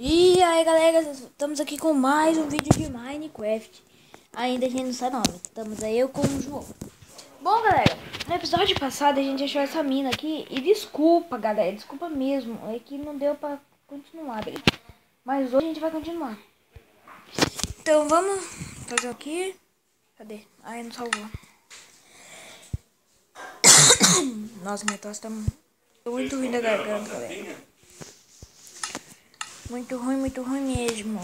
E aí galera, estamos aqui com mais um vídeo de Minecraft. Ainda a gente não sabe o nome, estamos aí eu com o João. Bom galera, no episódio passado a gente achou essa mina aqui. E desculpa galera, desculpa mesmo, é que não deu pra continuar, beleza? Mas hoje a gente vai continuar. Então vamos fazer aqui. Cadê? Ai, não salvou. Nossa, minha tosse tá muito ruim da garganta, galera. Muito ruim mesmo.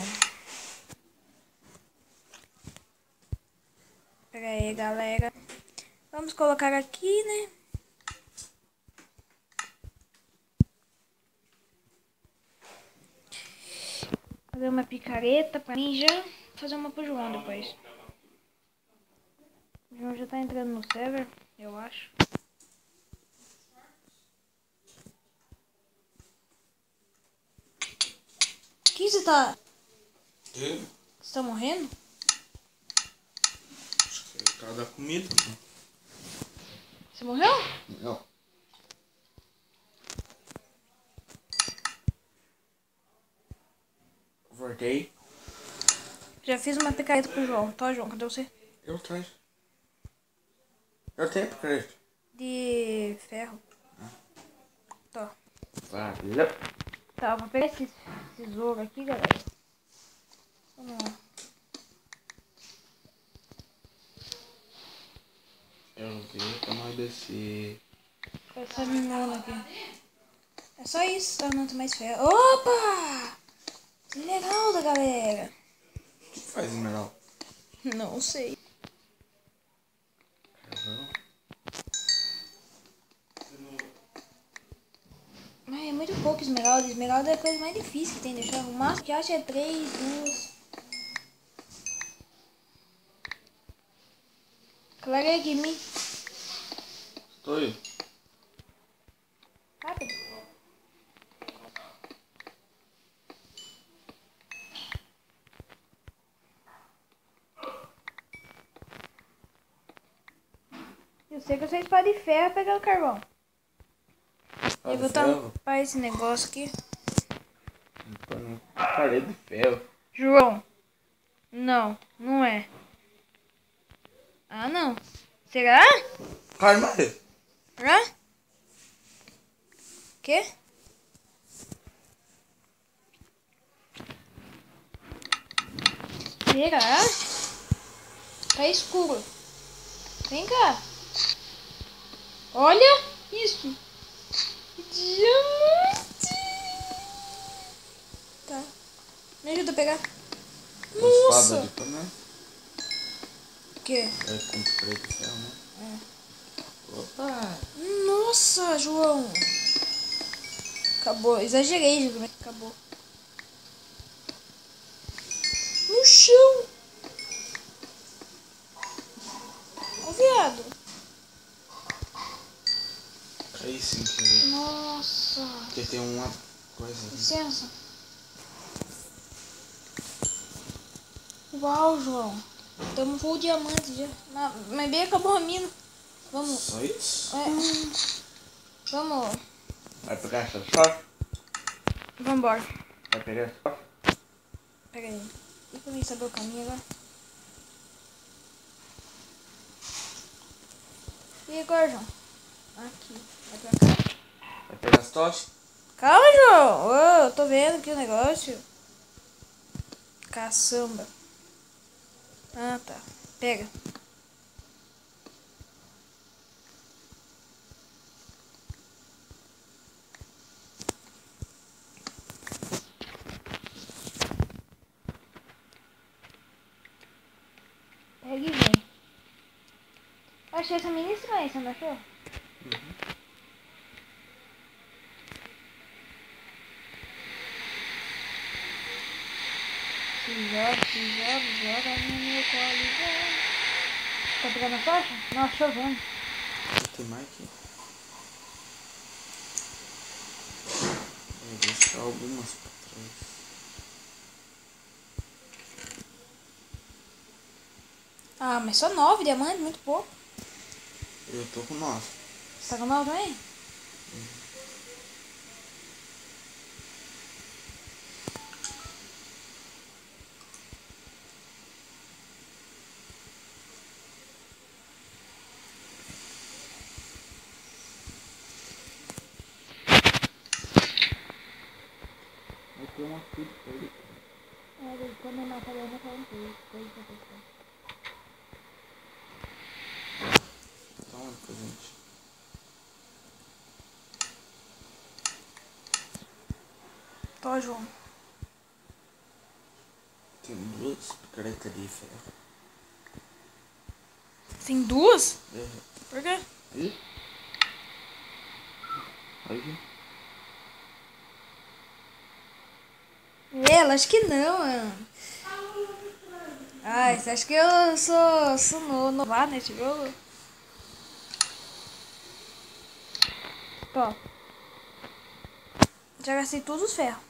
Pera aí, galera. Vamos colocar aqui, né? Fazer uma picareta pra mim já. Fazer uma pro João depois. O João já tá entrando no server, eu acho. Que você tá... Eu? Você tá morrendo? Acho que é o cara da comida. Você morreu? Não. Voltei. Já fiz uma picareta pro João. Tá, João? Cadê você? Eu tenho. Eu tenho picareta. De ferro. Tá. Valeu. Tá, vou pegar esse tesouro aqui, galera. Vamos lá. Eu vi pra nós descer. Com essa menina aqui. É só isso, tá? Não tem mais ferro. Opa! Esmeralda, galera. O que faz, Esmeralda? Não sei. Ai, é muito pouco esmeralda. Esmeralda é a coisa mais difícil que tem de achar. O máximo que acha é 3, 2. Claro aqui, me. Estou aí. Rápido. Eu sei que você espada de ferro pegando carvão. Eu vou tampar esse negócio aqui. Parede de ferro. João. Não, não é. Ah, não. Será? Calma aí. Hã? Quê? Será? Tá escuro. Vem cá. Olha isso. Diamante. Tá. Me ajuda a pegar. Nossa. Espada de pano, né? O quê? É com picareta de ferro, né? É. Opa. Nossa, João. Acabou. Exagerei, João. Acabou. No chão. Ó, viado. Aí sim que... Nossa. Porque tem uma coisa ali. Licença. Uau, João. Tamo full diamante já. Mas bem acabou a mina. Vamos. Só isso? É. Vamos. Vai pegar essa sorte? Vambora. Vai pegar essa sorte? Pega aí. E pra mim saber o caminho agora. E agora, João? Aqui. Vai pra cá. Vai pegar as tochas? Calma, João. Ô, eu tô vendo aqui o negócio. Caçamba. Ah, tá. Pega. Pega e vem. Eu achei essa menina estranha, você não achou? Se joga no meu colo. Tá pegando a tocha? Nossa, chovendo. Tem mais aqui. Vou deixar algumas pra trás. Ah, mas só 9 diamantes, muito pouco. Eu tô com 9. Você tá com 9 também? tem uma tudo pra ele. Quando eu matar ele, eu falo tudo. Coisa pra pessoa. Dá uma pra gente. Tô, João. Tem duas picaretas de ferro. Tem duas? É. Por quê? Ih. Aí. Ela, acho que não, mano. Ai, você acha que eu sou novato nesse jogo? Ó. Já gastei todos os ferros.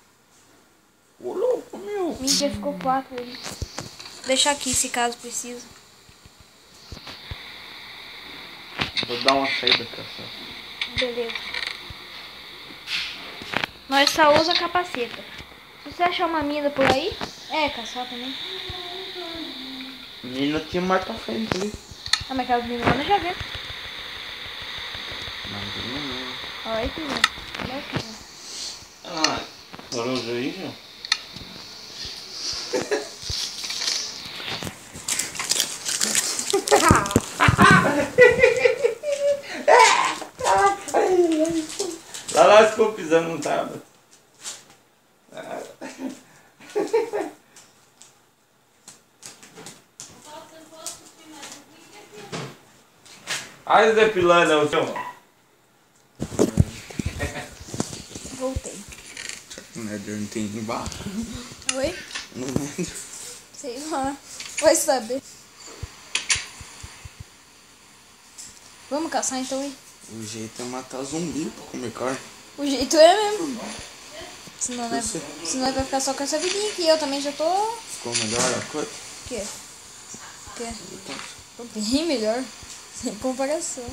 Ô louco, meu. Mentira, ficou 4 aí. Vou deixar aqui se caso precisa. Vou dar uma saída pra essa. Beleza. Nós só usa capaceta. Se você achar uma mina por aí, caçar também. Menina tinha mais pra frente ali. Ah, mas aquelas meninas já viram. Não, Olha aqui, velho. Olha aqui, velho. ah, barulho aí, meu. Lá ficou pisando no tábua. Ai, Zé Pilana, o seu. Voltei. O Nether não tem barra. Oi? No Nether. Sei lá. Vai saber. Vamos caçar então, hein? O jeito é matar zumbi pra comer carne. O jeito é mesmo. Senão Você vai ficar só com essa vidinha aqui. Eu também já tô... ficou melhor a coisa? O quê? O quê? Então, Tô bem melhor. Sem comparação.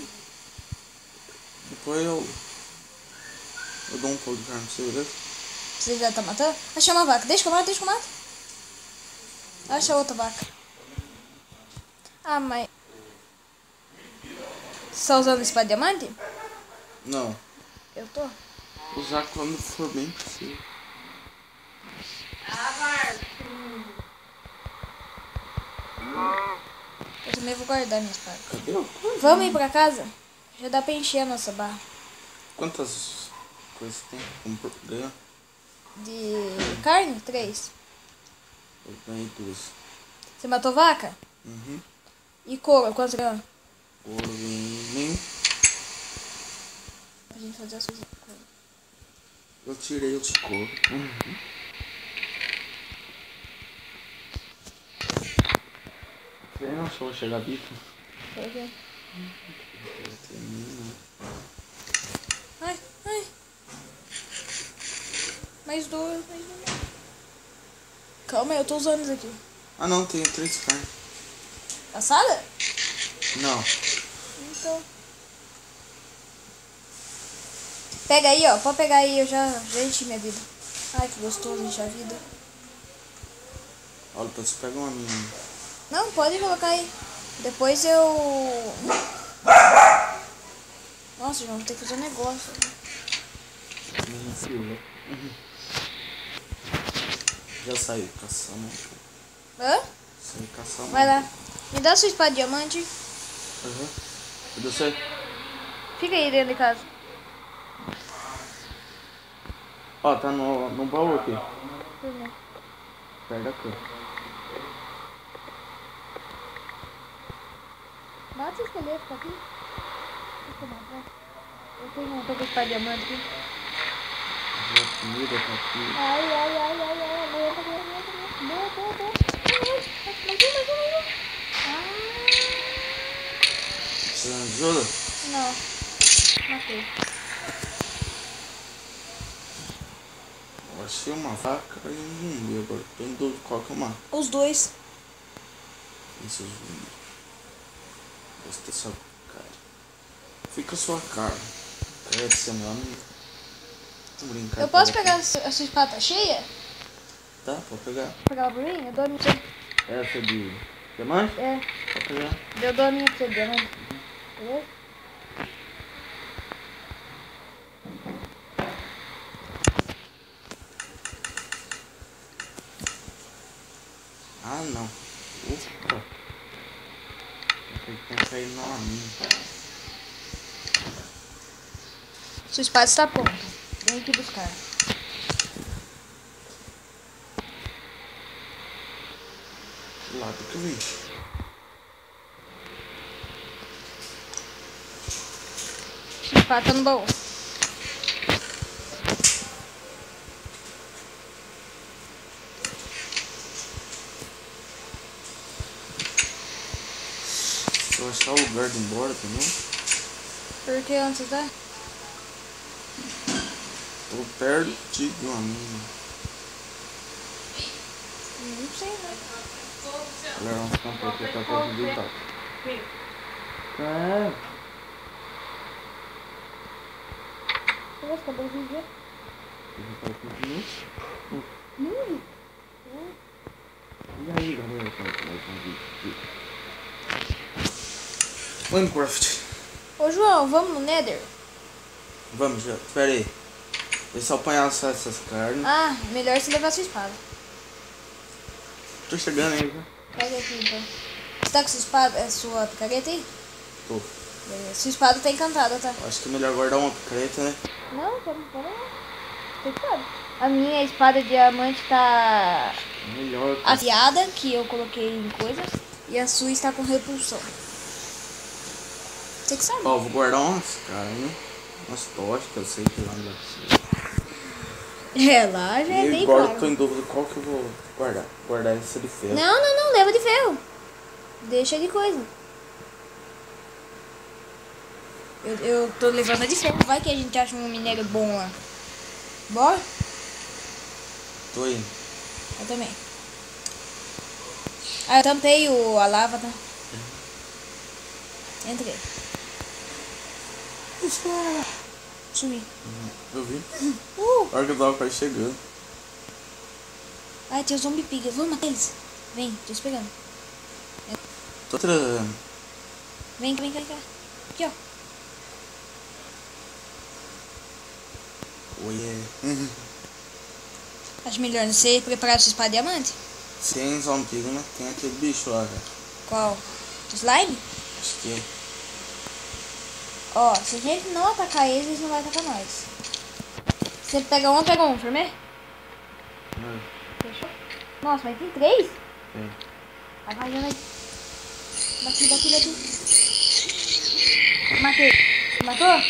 depois eu dou um pouco de carne pra você, beleza? Você já tá matando? Achei uma vaca. Deixa que eu mato, deixa que eu mato. Acha outra vaca. Ah, mas... Você tá usando espada diamante? Não. Eu tô. Usar quando for bem possível. Eu também vou guardar minha espada. Cadê o coisa? Vamos ir pra casa? Já dá pra encher a nossa barra. Quantas coisas tem? Como ganhar? De carne? 3. Eu ganhei 2. Você matou vaca? Uhum. E couro? Quanto você ganhou? Ouro ganhei nenhum. Pra gente fazer as coisas. Eu tirei os couro. Uhum. Eu não sou chegar bico. Por quê? Termina. Ai, ai. Mais 2, mais 2. Calma aí, eu tô usando isso aqui. Ah não, tenho 3 carnes. Assada? Não. Então. Pega aí, ó. Pode pegar aí, eu já enchi minha vida. Ai, que gostoso encher a vida. Olha, você pega uma minha. Não, pode colocar aí. Depois eu... Nossa, João, vou ter que fazer um negócio. Minha fila. Já saiu caçando. Hã? Saiu caçando. Vai lá. Me dá sua espada de diamante. Uhum. Cadê você? Fica aí dentro de casa. Ó, tá no baú aqui. Uhum. Perto da cama. Mata esse esqueleto, tá aqui? Deixa eu matar. Eu tenho um pouco de espada de diamante aqui. A comida tá aqui. Ai, ai, ai, ai, ai. Aguenta, aguenta, aguenta. Boa, boa, boa. Mais um. Precisa de ajuda? Não. Matei. Eu achei uma vaca e um zumbi agora. Tô em dúvida qual que eu mato. Os dois. Esse é o zumbi. Gostei dessa cara. Fica a sua cara. Quer ser meu amigo? Tô brincando. Eu posso pegar a sua espada tá cheia? Tá, pode pegar. Pegar ela por mim? Eu dou a minha pra você. Essa de diamante? É. Pode pegar. Eu dou a minha pra você, diamante. Beleza? Sua espada está pronta. Vem aqui buscar. Lá do que eu vi. Sua espada tá no baú. Se eu achar o lugar de ir embora também. Por que onde você tá? Tô perto de uma mina. Não sei, né? Galera, vamos ficar um pouco aqui pra facilitar. É. Você vai ficar bom vídeo? Eu vou falar 15 minutos. Não. E aí, galera, mais um vídeo. Minecraft. Ô, João, vamos no Nether? Vamos, já. Espera aí. Deixa eu apanhar essas carnes. Ah, melhor você levar sua espada. Tô chegando aí, viu? Pega aqui, então. Você tá com sua espada, sua picareta aí? Tô. Beleza. Sua espada tá encantada, tá? Acho que é melhor guardar uma picareta, né? Não, pode não. Tem espada. A minha espada diamante tá Melhor. Cara. afiada, que eu coloquei em coisa. E a sua está com repulsão. Você que sabe. Ó, vou guardar umas carnes. Umas tochas, que eu sei que lá não dá pra ser. É, lá já é E bem agora claro. tô em dúvida qual que eu vou guardar. Guardar essa de ferro. Não, leva de ferro. Deixa de coisa. Eu tô levando a de ferro. Vai que a gente acha um minério bom lá. Bora? Tô indo. Eu também. Ah, eu tampei a lava, tá? Entrei. Espera. Sumi. Eu vi. A hora que eu tava quase chegando. Ai, tem os zombie pig. Vamos matar eles. Vem, tô esperando. Tô trazendo. Vem cá. Aqui, ó. Oiê. Acho melhor você preparar sua espada diamante. Sem zumbi, né? Tem aquele bicho lá, cara. Qual? Slime? Acho que é. Ó, se a gente não atacar eles não vai atacar nós. Se ele pegar um, pega um, firme? Fechou? Nossa, mas tem 3? É. Vai. Daqui. Matei. Matou?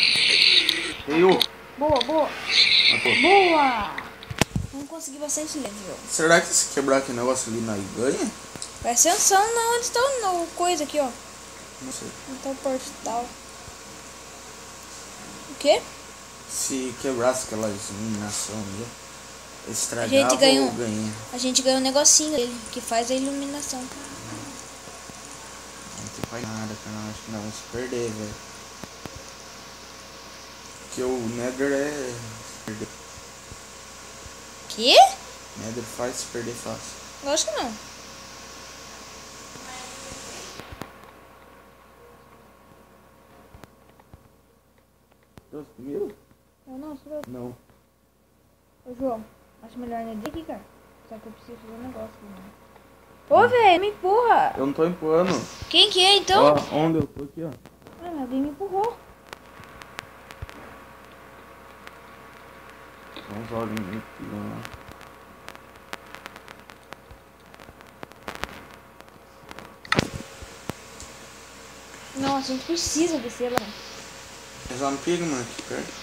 Eu. Boa. Matou. Boa! Vamos conseguir bastante level. Será que se quebrar aquele negócio ali na ganha? Presta atenção onde está o coisa aqui, ó. Não sei. Então o portal. O quê? Se quebrasse aquela iluminação ali, estragava A gente ganhou. ou ganha? A gente ganhou um negocinho dele que faz a iluminação. Não tem faz nada, cara. Acho que não vamos se perder, velho. Porque o Nether é. Perder. Quê? Nether faz se perder fácil. Lógico que não. Deus, primeiro? Eu não, sou eu. Não. Ô, João, acho melhor não aqui, cara. Só que eu preciso fazer um negócio. Né? Ô, velho, me empurra. Eu não tô empurrando. Quem que é, então? Ó, onde eu tô aqui, ó. Ah, mas alguém me empurrou. Vamos olhar aqui, ó. Nossa, a gente precisa descer lá. É só no pico, mano, aqui perto.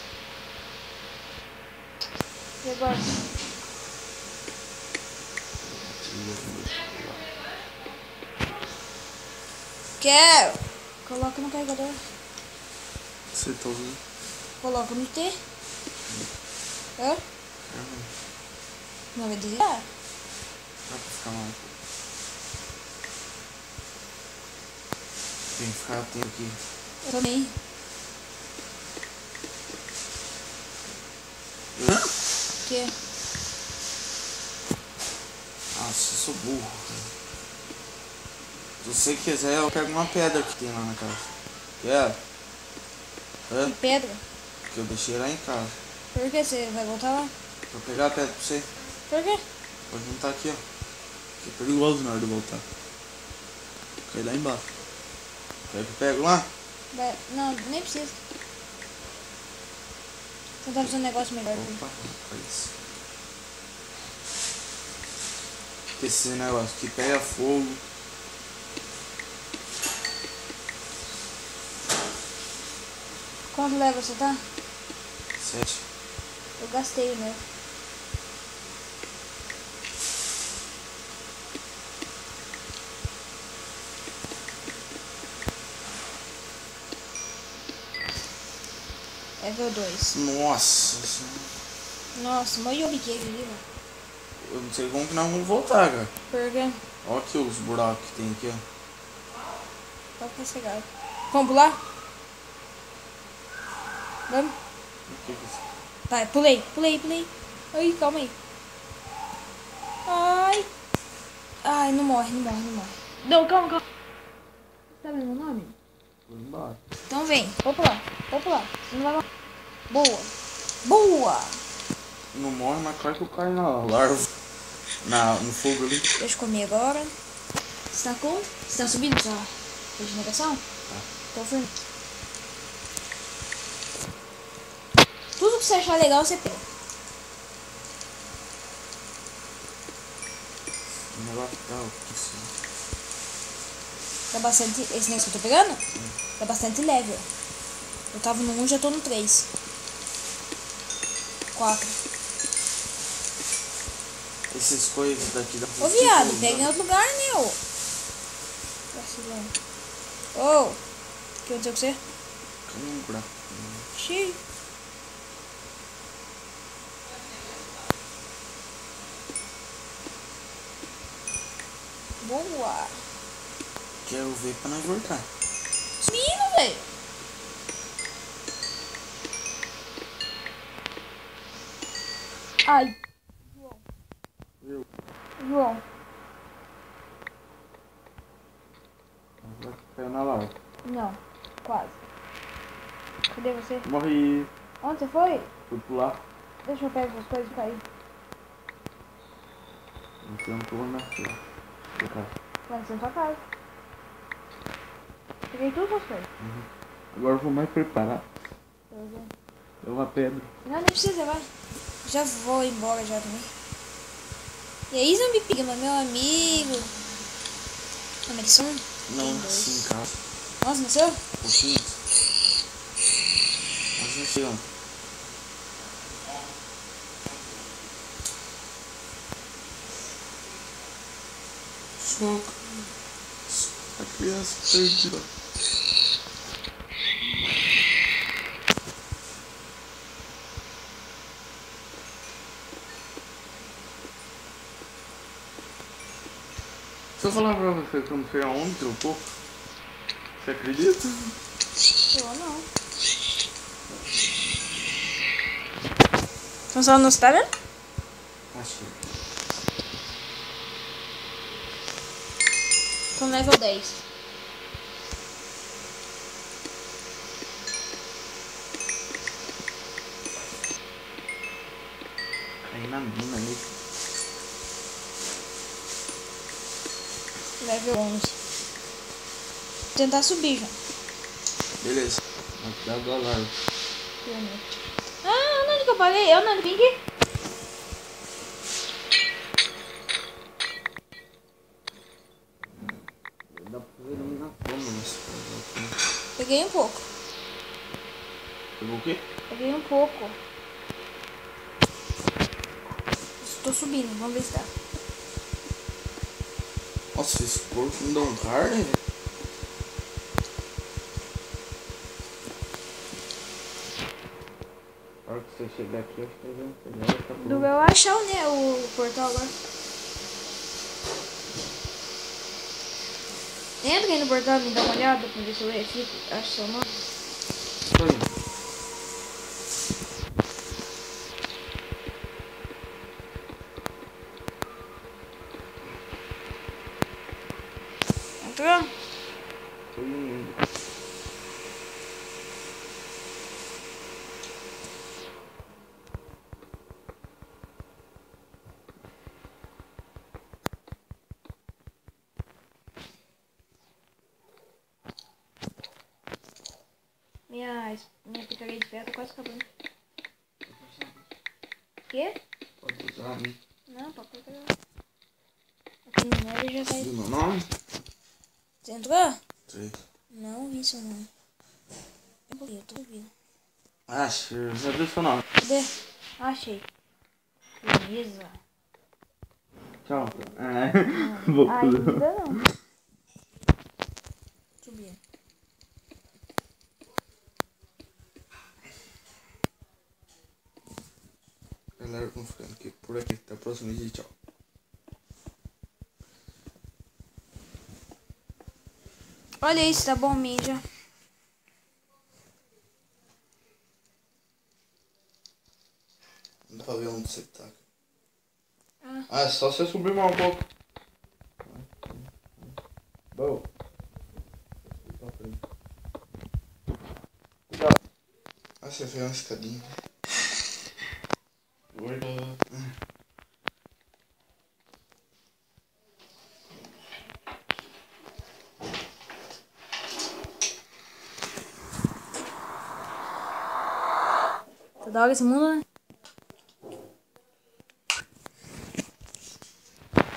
E agora? Quero. Coloca no carregador. Você tá usando? Coloca no T. Hã? Não vai desligar? Dá pra ficar mal. Tem que ficar atento aqui. Eu também. O quê? Nossa, eu sou burro. Se você quiser, eu pego uma pedra que tem lá na casa. Quer? Hã? Que pedra? Que eu deixei lá em casa. Por que você vai voltar lá? Vou pegar a pedra pra você. Por quê? Vou juntar aqui, ó. Que é perigoso na hora de voltar. Cai lá embaixo. Quer que eu pego lá? Não, nem precisa. Tentar fazer um negócio melhor. Opa, faz. Esse negócio aqui pega fogo. Quanto leva você tá? 7. Eu gastei o meu. Level 2. Nossa senhora. Nossa, mó biquei aqui, velho. Eu não sei como que nós vamos voltar, cara. Por quê? Olha aqui os buracos que tem aqui, ó. Pode ficar cegado. Vamos pular? Vamos? O que que é isso? Vai, pulei. Ai, calma aí. Ai, não morre. Não, calma. Você tá vendo o nome? Vou embora. Então vem, vou pular. Você não vai morrer. Boa. Não morre, mas quase que eu caio na larva. No fogo ali. Deixa eu comer agora. Você tá com? Você tá subindo sua regeneração? Tá. Então foi. Tudo que você achar legal, você pega. O negócio tá aqui, assim. Dá bastante. Esse negócio que eu tô pegando? Dá bastante level. Eu tava no 1, já tô no 3. 4. Essas coisas daqui da Ô viado, pega em outro lugar, né, ô? Vacilão. Ô, o que aconteceu com você? Cadê um buraco? Xiii. Boa. Quero ver pra nós voltar. Subindo, velho. Ai. Viu? João. Agora caiu na larva. Não, quase. Cadê você? Morri. Onde você foi? Fui pular. Deixa eu pegar suas coisas e cair. Você não pulou na fila. Vai ser na sua casa. Peguei tudo suas coisas. Agora eu vou mais preparar. Deixa eu ver. É uma pedra. Não, nem precisa, vai. Já vou embora já também. E aí, Zumbi Pigma, meu amigo. Como eles são? Não, Tem dois. assim em casa. Nossa, nasceu? Um pouquinho. Mas não sei onde. Soco. A criança perdida. Se eu falar pra você que eu não sei aonde que eu tô, você acredita? Eu não. Então só não está vendo? Achei. Tô no level 10. Caí na mina ali. Level 11. Vou tentar subir já. Beleza. Vai cuidar do alarme. Ah, onde que eu parei? Eu não vim aqui. Dá pra ver iluminação, mas... Peguei um pouco. Pegou o quê? Peguei um pouco. Estou subindo, vamos ver se dá. Nossa, esse porco me dá um car, né, velho? Na hora que você chegar aqui, acho que já vai ficar Do eu achar o portal agora. Entra aí no portal e me dá uma olhada pra ver se eu acho seu nome. Tô indo. Entrou? Tô indo. Minha picareta de ferro tá quase acabando. Quê? Pode usar, né? Não, pode pegar. Aqui no Nether já vai. Viu meu nome? Você entrou? Sei. Não vi seu nome. Eu tô ouvindo. Acho, eu já vi seu nome. Cadê? Achei. Beleza. Tchau. É. Vou fazer. Ainda não. Subir. Galera, vamos ficando aqui por aqui. Até o próximo vídeo. Tchau. Olha isso, tá bom, mídia. Não dá pra ver onde você tá. É só você subir mais um pouco. Bom. Ah, você fez uma escadinha. Gorda. Tá da hora esse mundo, né?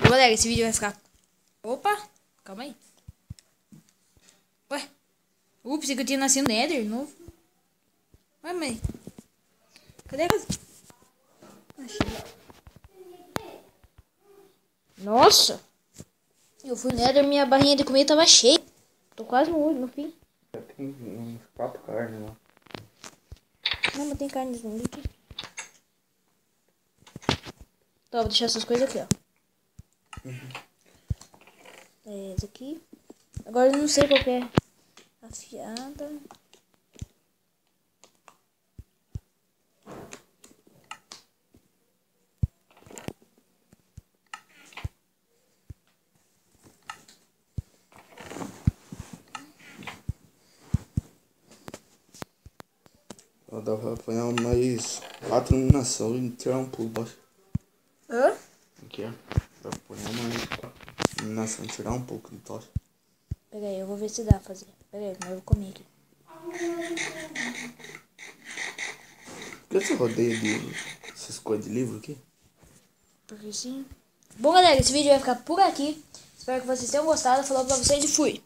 Ô, galera, esse vídeo vai ficar... Opa! Calma aí. Ué? Ups, que eu tinha nascido no Nether de novo. Ué, mãe. Cadê a casa? Achei. Nossa! Eu fui no Nether, minha barrinha de comida tava cheia. Tô quase no fim. Já tem uns 4 carnes lá. Não, mas tem carne no aqui. Então, vou deixar essas coisas aqui, ó. É esse aqui. Agora eu não sei qual que é. Afiada. Dá pra apanhar mais 4 iluminação e tirar um pulo baixo. Hã? Aqui, ó. Dá pra apanhar mais 4 iluminação e tirar um pouco de tocha. Pera aí, eu vou ver se dá pra fazer. Pera aí, mas eu vou comer aqui. Por que você rodeia de essas coisas de livro aqui? Porque sim. Bom, galera, esse vídeo vai ficar por aqui. Espero que vocês tenham gostado. Falou pra vocês e fui.